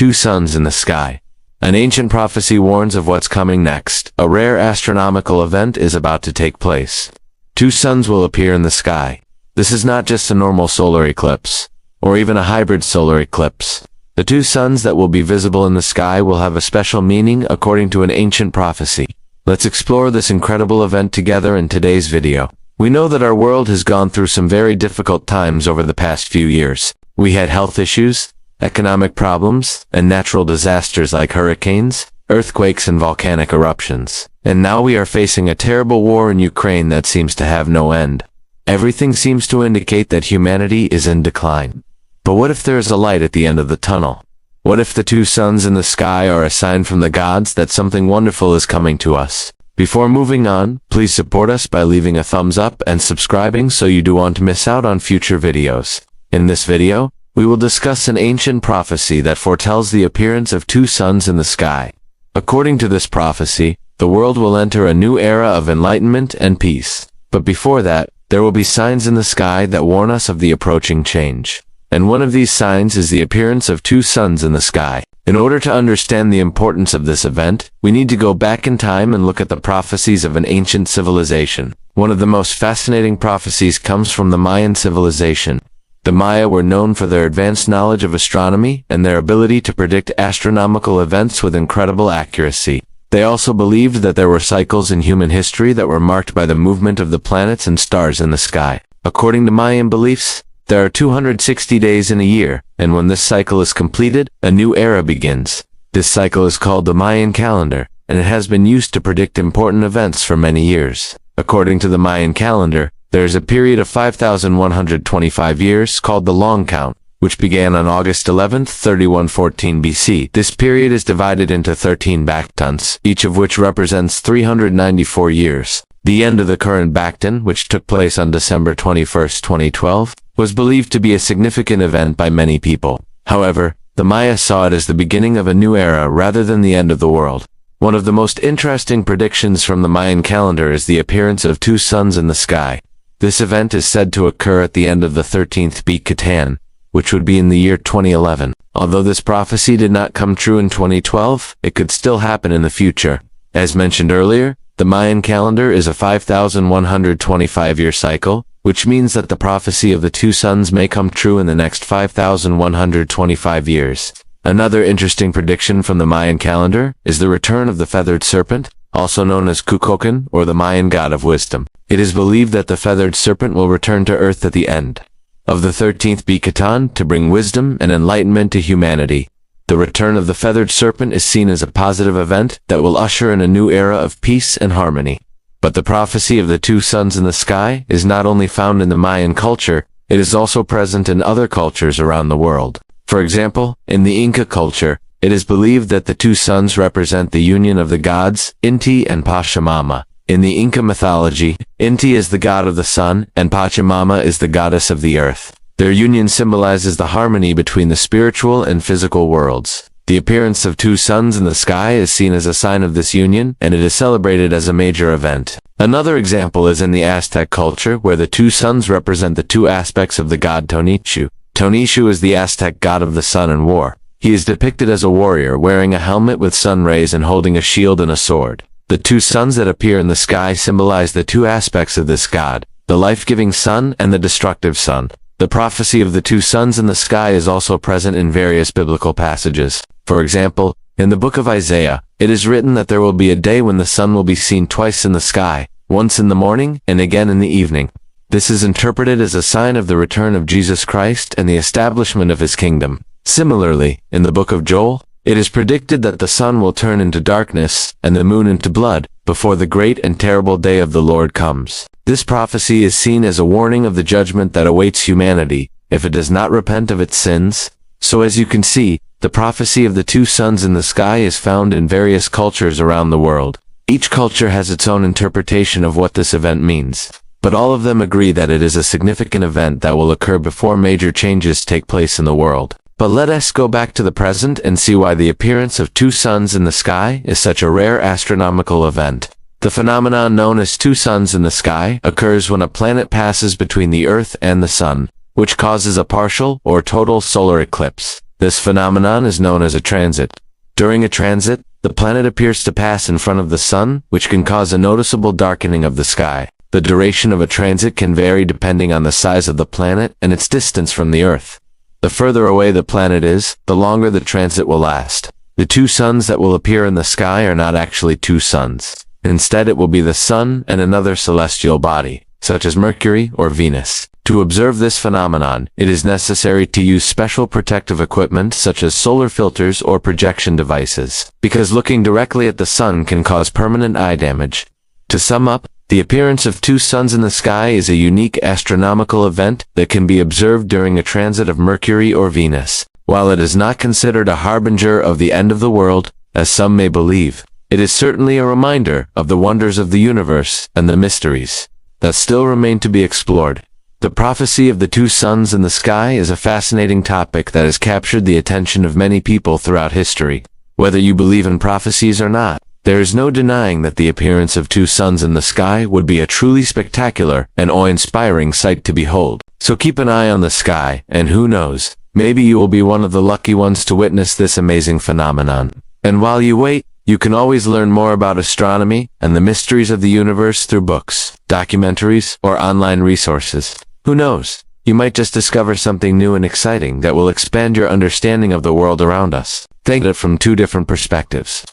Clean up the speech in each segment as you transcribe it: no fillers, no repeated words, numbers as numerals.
two suns in the sky. An ancient prophecy warns of what's coming next. A rare astronomical event is about to take place. Two suns will appear in the sky. This is not just a normal solar eclipse, or even a hybrid solar eclipse. The two suns that will be visible in the sky will have a special meaning according to an ancient prophecy. Let's explore this incredible event together in today's video. We know that our world has gone through some very difficult times over the past few years. We had health issues, economic problems, and natural disasters like hurricanes, earthquakes, and volcanic eruptions. And now we are facing a terrible war in Ukraine that seems to have no end. Everything seems to indicate that humanity is in decline. But what if there is a light at the end of the tunnel? What if the two suns in the sky are a sign from the gods that something wonderful is coming to us? Before moving on, please support us by leaving a thumbs up and subscribing so you don't want to miss out on future videos. In this video, we will discuss an ancient prophecy that foretells the appearance of two suns in the sky. According to this prophecy, the world will enter a new era of enlightenment and peace. But before that, there will be signs in the sky that warn us of the approaching change. And one of these signs is the appearance of two suns in the sky. In order to understand the importance of this event, we need to go back in time and look at the prophecies of an ancient civilization. One of the most fascinating prophecies comes from the Mayan civilization. The Maya were known for their advanced knowledge of astronomy and their ability to predict astronomical events with incredible accuracy. They also believed that there were cycles in human history that were marked by the movement of the planets and stars in the sky. According to Mayan beliefs, there are 260 days in a year, and when this cycle is completed, a new era begins. This cycle is called the Mayan calendar, and it has been used to predict important events for many years. According to the Mayan calendar, there is a period of 5,125 years called the Long Count, which began on August 11, 3114 BC. This period is divided into 13 Bactons, each of which represents 394 years. The end of the current Bacton, which took place on December 21, 2012, was believed to be a significant event by many people. However, the Maya saw it as the beginning of a new era rather than the end of the world. One of the most interesting predictions from the Mayan calendar is the appearance of two suns in the sky. This event is said to occur at the end of the 13th Bactan, which would be in the year 2011. Although this prophecy did not come true in 2012, it could still happen in the future. As mentioned earlier, the Mayan calendar is a 5,125-year cycle, which means that the prophecy of the two suns may come true in the next 5,125 years. Another interesting prediction from the Mayan calendar is the return of the feathered serpent, also known as Kukulkan, or the Mayan god of wisdom. It is believed that the feathered serpent will return to Earth at the end of the 13th Bactan to bring wisdom and enlightenment to humanity. The return of the feathered serpent is seen as a positive event that will usher in a new era of peace and harmony. But the prophecy of the two suns in the sky is not only found in the Mayan culture, it is also present in other cultures around the world. For example, in the Inca culture, it is believed that the two suns represent the union of the gods, Inti and Pachamama. In the Inca mythology, Inti is the god of the sun, and Pachamama is the goddess of the earth. Their union symbolizes the harmony between the spiritual and physical worlds. The appearance of two suns in the sky is seen as a sign of this union, and it is celebrated as a major event. Another example is in the Aztec culture, where the two suns represent the two aspects of the god Tonatiuh. Tonatiuh is the Aztec god of the sun and war. He is depicted as a warrior wearing a helmet with sun rays and holding a shield and a sword. The two suns that appear in the sky symbolize the two aspects of this god, the life-giving sun and the destructive sun. The prophecy of the two suns in the sky is also present in various biblical passages. For example, in the book of Isaiah, it is written that there will be a day when the sun will be seen twice in the sky, once in the morning and again in the evening. This is interpreted as a sign of the return of Jesus Christ and the establishment of his kingdom. Similarly, in the book of Joel, it is predicted that the sun will turn into darkness and the moon into blood before the great and terrible day of the Lord comes. This prophecy is seen as a warning of the judgment that awaits humanity if it does not repent of its sins. So as you can see, the prophecy of the two suns in the sky is found in various cultures around the world. Each culture has its own interpretation of what this event means, but all of them agree that it is a significant event that will occur before major changes take place in the world. But let us go back to the present and see why the appearance of two suns in the sky is such a rare astronomical event. The phenomenon known as two suns in the sky occurs when a planet passes between the Earth and the Sun, which causes a partial or total solar eclipse. This phenomenon is known as a transit. During a transit, the planet appears to pass in front of the sun, which can cause a noticeable darkening of the sky. The duration of a transit can vary depending on the size of the planet and its distance from the Earth. The further away the planet is, the longer the transit will last. The two suns that will appear in the sky are not actually two suns. Instead, it will be the sun and another celestial body, such as Mercury or Venus. To observe this phenomenon, it is necessary to use special protective equipment such as solar filters or projection devices, because looking directly at the sun can cause permanent eye damage. To sum up, the appearance of two suns in the sky is a unique astronomical event that can be observed during a transit of Mercury or Venus. While it is not considered a harbinger of the end of the world, as some may believe, it is certainly a reminder of the wonders of the universe and the mysteries that still remain to be explored. The prophecy of the two suns in the sky is a fascinating topic that has captured the attention of many people throughout history. Whether you believe in prophecies or not, there is no denying that the appearance of two suns in the sky would be a truly spectacular and awe-inspiring sight to behold. So keep an eye on the sky, and who knows, maybe you will be one of the lucky ones to witness this amazing phenomenon. And while you wait, you can always learn more about astronomy and the mysteries of the universe through books, documentaries, or online resources. Who knows? You might just discover something new and exciting that will expand your understanding of the world around us. Think of it from two different perspectives.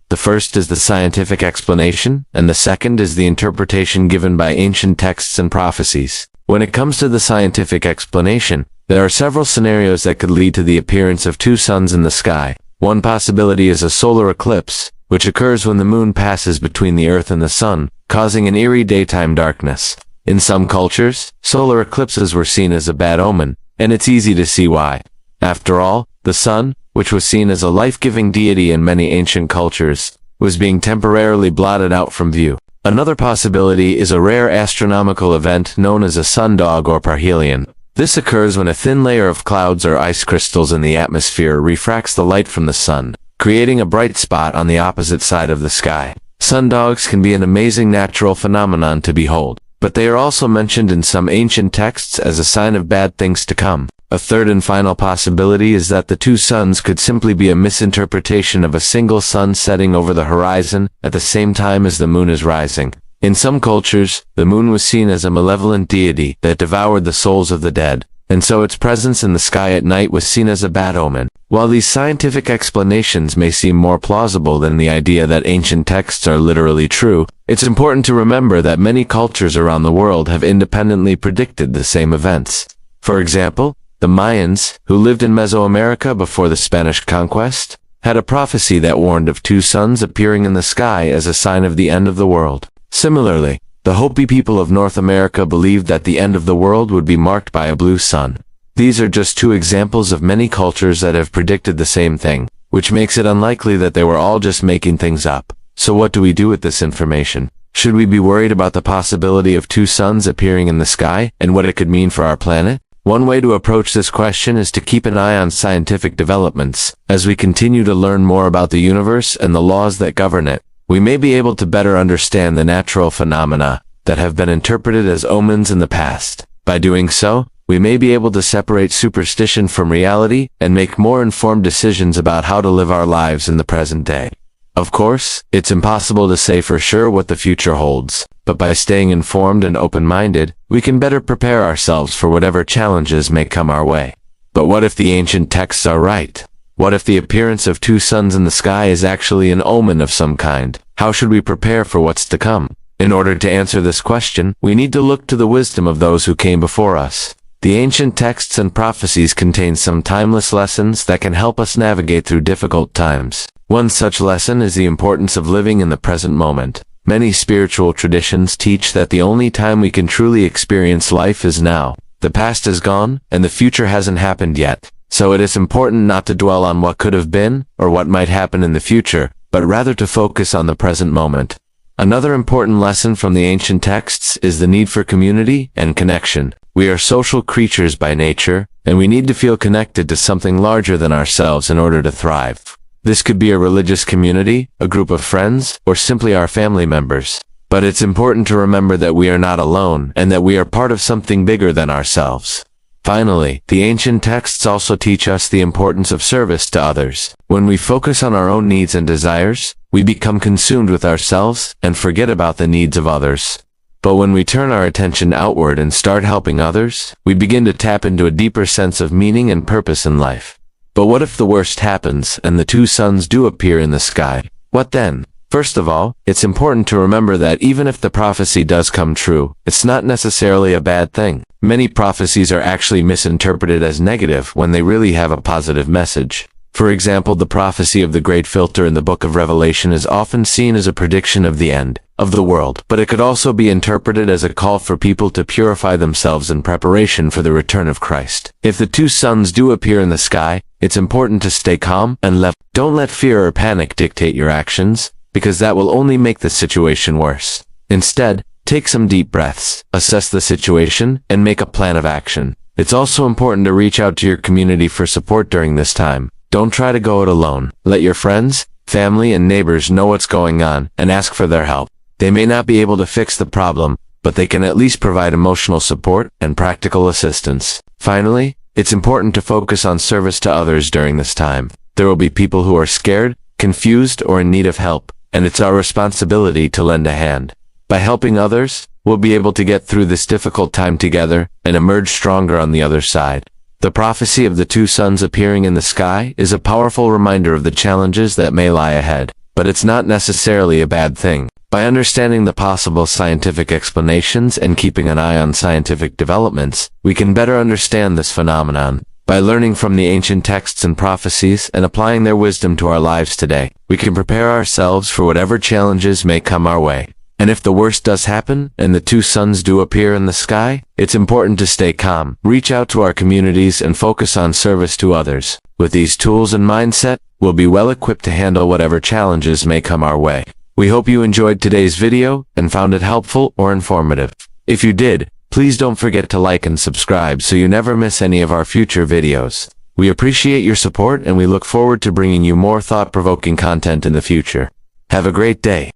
The first is the scientific explanation, and the second is the interpretation given by ancient texts and prophecies. When it comes to the scientific explanation, there are several scenarios that could lead to the appearance of two suns in the sky. One possibility is a solar eclipse, which occurs when the moon passes between the Earth and the sun, causing an eerie daytime darkness. In some cultures, solar eclipses were seen as a bad omen, and it's easy to see why. After all, the sun, which was seen as a life-giving deity in many ancient cultures, was being temporarily blotted out from view. Another possibility is a rare astronomical event known as a sundog or parhelion. This occurs when a thin layer of clouds or ice crystals in the atmosphere refracts the light from the sun, creating a bright spot on the opposite side of the sky. Sundogs can be an amazing natural phenomenon to behold, but they are also mentioned in some ancient texts as a sign of bad things to come. A third and final possibility is that the two suns could simply be a misinterpretation of a single sun setting over the horizon at the same time as the moon is rising. In some cultures, the moon was seen as a malevolent deity that devoured the souls of the dead, and so its presence in the sky at night was seen as a bad omen. While these scientific explanations may seem more plausible than the idea that ancient texts are literally true, it's important to remember that many cultures around the world have independently predicted the same events. For example, the Mayans, who lived in Mesoamerica before the Spanish conquest, had a prophecy that warned of two suns appearing in the sky as a sign of the end of the world. Similarly, the Hopi people of North America believed that the end of the world would be marked by a blue sun. These are just two examples of many cultures that have predicted the same thing, which makes it unlikely that they were all just making things up. So what do we do with this information? Should we be worried about the possibility of two suns appearing in the sky and what it could mean for our planet? One way to approach this question is to keep an eye on scientific developments. As we continue to learn more about the universe and the laws that govern it, we may be able to better understand the natural phenomena that have been interpreted as omens in the past. By doing so, we may be able to separate superstition from reality and make more informed decisions about how to live our lives in the present day. Of course, it's impossible to say for sure what the future holds, but by staying informed and open-minded, we can better prepare ourselves for whatever challenges may come our way. But what if the ancient texts are right? What if the appearance of two suns in the sky is actually an omen of some kind? How should we prepare for what's to come? In order to answer this question, we need to look to the wisdom of those who came before us. The ancient texts and prophecies contain some timeless lessons that can help us navigate through difficult times. One such lesson is the importance of living in the present moment. Many spiritual traditions teach that the only time we can truly experience life is now. The past is gone, and the future hasn't happened yet. So it is important not to dwell on what could have been, or what might happen in the future, but rather to focus on the present moment. Another important lesson from the ancient texts is the need for community and connection. We are social creatures by nature, and we need to feel connected to something larger than ourselves in order to thrive. This could be a religious community, a group of friends, or simply our family members. But it's important to remember that we are not alone, and that we are part of something bigger than ourselves. Finally, the ancient texts also teach us the importance of service to others. When we focus on our own needs and desires, we become consumed with ourselves and forget about the needs of others. But when we turn our attention outward and start helping others, we begin to tap into a deeper sense of meaning and purpose in life. But what if the worst happens and the two suns do appear in the sky? What then? First of all, it's important to remember that even if the prophecy does come true, it's not necessarily a bad thing. Many prophecies are actually misinterpreted as negative when they really have a positive message. For example, the prophecy of the Great Filter in the book of Revelation is often seen as a prediction of the end of the world, but it could also be interpreted as a call for people to purify themselves in preparation for the return of Christ. If the two suns do appear in the sky, it's important to stay calm and don't let fear or panic dictate your actions, because that will only make the situation worse. Instead, take some deep breaths, assess the situation, and make a plan of action. It's also important to reach out to your community for support during this time. Don't try to go it alone. Let your friends, family, and neighbors know what's going on and ask for their help. They may not be able to fix the problem, but they can at least provide emotional support and practical assistance. Finally, it's important to focus on service to others during this time. There will be people who are scared, confused, or in need of help, and it's our responsibility to lend a hand. By helping others, we'll be able to get through this difficult time together and emerge stronger on the other side. The prophecy of the two suns appearing in the sky is a powerful reminder of the challenges that may lie ahead, but it's not necessarily a bad thing. By understanding the possible scientific explanations and keeping an eye on scientific developments, we can better understand this phenomenon. By learning from the ancient texts and prophecies and applying their wisdom to our lives today, we can prepare ourselves for whatever challenges may come our way. And if the worst does happen, and the two suns do appear in the sky, it's important to stay calm, reach out to our communities, and focus on service to others. With these tools and mindset, we'll be well equipped to handle whatever challenges may come our way. We hope you enjoyed today's video and found it helpful or informative. If you did, please don't forget to like and subscribe so you never miss any of our future videos. We appreciate your support and we look forward to bringing you more thought-provoking content in the future. Have a great day.